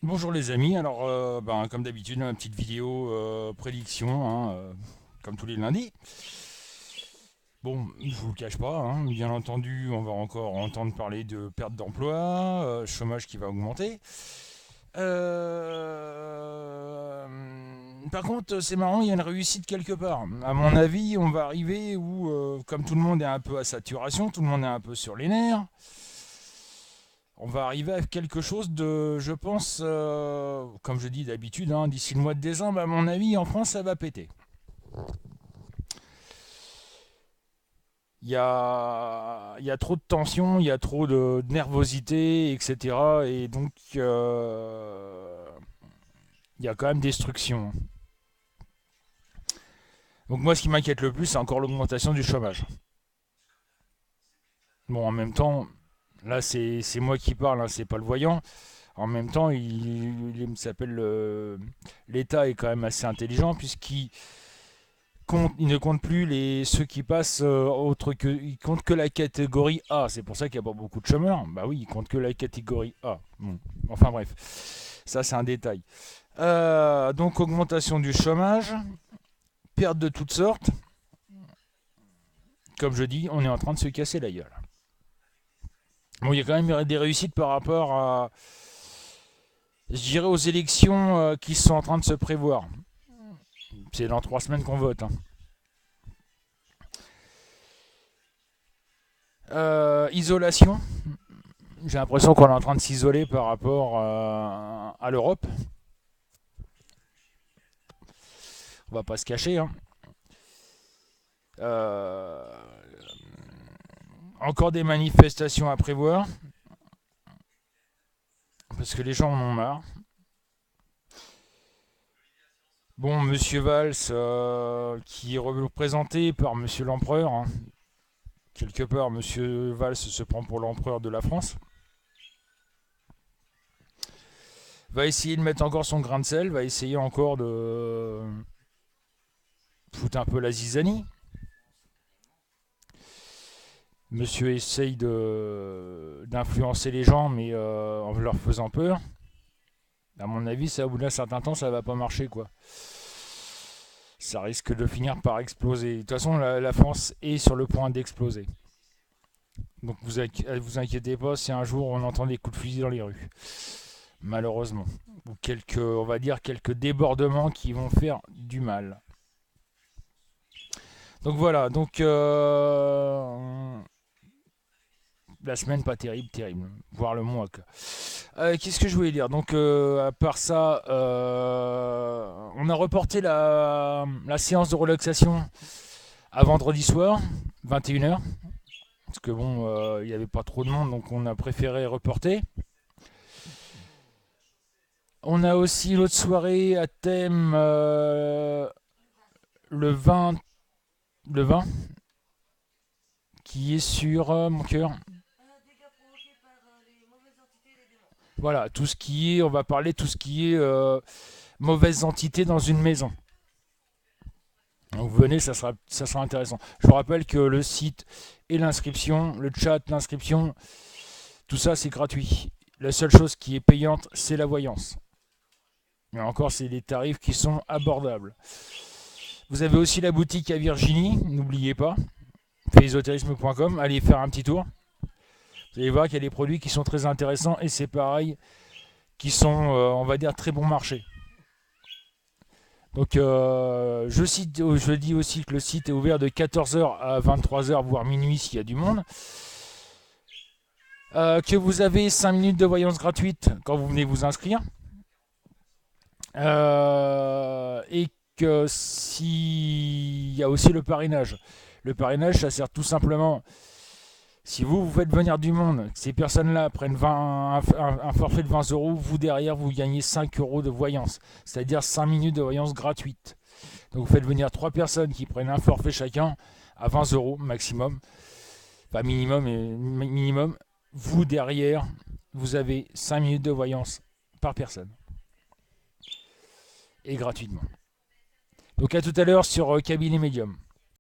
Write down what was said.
Bonjour les amis, alors comme d'habitude, une petite vidéo prédiction, comme tous les lundis. Bon, je vous le cache pas, bien entendu, on va encore entendre parler de perte d'emploi, chômage qui va augmenter. Euh, Par contre, c'est marrant, il y a une réussite quelque part. À mon avis, on va arriver où, comme tout le monde est un peu à saturation, tout le monde est un peu sur les nerfs, on va arriver à quelque chose de, je pense, comme je dis d'habitude, d'ici le mois de décembre, à mon avis, en France, ça va péter. Il y a trop de tension, il y a trop de nervosité, etc. Et donc, il y a quand même destruction. Donc moi, ce qui m'inquiète le plus, c'est encore l'augmentation du chômage. Bon, en même temps, là, c'est moi qui parle, c'est pas le voyant. En même temps, il s'appelle l'État est quand même assez intelligent puisqu'il il ne compte plus ceux qui passent autre que. Il compte que la catégorie A. C'est pour ça qu'il n'y a pas beaucoup de chômeurs. Bah oui, il compte que la catégorie A. Bon. Enfin bref, ça c'est un détail. Donc augmentation du chômage, perte de toutes sortes. Comme je dis, on est en train de se casser la gueule. Bon, il y a quand même des réussites par rapport à, je dirais, aux élections qui sont en train de se prévoir. C'est dans 3 semaines qu'on vote. Isolation. J'ai l'impression qu'on est en train de s'isoler par rapport à l'Europe. On va pas se cacher. Euh, Encore des manifestations à prévoir. Parce que les gens en ont marre. Bon, Monsieur Valls, qui est représenté par Monsieur l'Empereur. Quelque part, Monsieur Valls se prend pour l'empereur de la France. Va essayer de mettre encore son grain de sel. Va essayer encore de foutre un peu la zizanie. Monsieur essaye d'influencer les gens, mais en leur faisant peur. À mon avis, ça, au bout d'un certain temps, ça va pas marcher, quoi. Ça risque de finir par exploser. De toute façon, la France est sur le point d'exploser. Donc vous inquiétez pas si un jour on entend des coups de fusil dans les rues. Malheureusement. Ou on va dire, quelques débordements qui vont faire du mal. Donc voilà, donc la semaine pas terrible, terrible, voire le mois. Quoi. Qu'est-ce que je voulais dire? Donc, à part ça, on a reporté la séance de relaxation à vendredi soir, 21h. Parce que bon, il n'y avait pas trop de monde, donc on a préféré reporter. On a aussi l'autre soirée à thème le 20, le 20, qui est sur mon cœur. Voilà, tout ce qui est, on va parler tout ce qui est mauvaises entités dans une maison. Donc vous venez, ça sera intéressant. Je vous rappelle que le site et l'inscription, le chat, l'inscription, tout ça c'est gratuit. La seule chose qui est payante, c'est la voyance. Mais encore, c'est des tarifs qui sont abordables. Vous avez aussi la boutique à Virginie, n'oubliez pas, faisésotérisme.com, allez faire un petit tour. Vous allez voir qu'il y a des produits qui sont très intéressants et c'est pareil, qui sont, on va dire, très bon marché. Donc je dis aussi que le site est ouvert de 14h à 23h, voire minuit s'il y a du monde. Que vous avez 5 minutes de voyance gratuite quand vous venez vous inscrire. Et que s'il y a aussi le parrainage. Le parrainage, ça sert tout simplement, si vous faites venir du monde, que ces personnes-là prennent un forfait de 20 euros, vous derrière, vous gagnez 5 euros de voyance. C'est-à-dire 5 minutes de voyance gratuite. Donc vous faites venir 3 personnes qui prennent un forfait chacun à 20 euros maximum. Pas minimum, mais minimum. Vous derrière, vous avez 5 minutes de voyance par personne. Et gratuitement. Donc à tout à l'heure sur Cabinet Medium.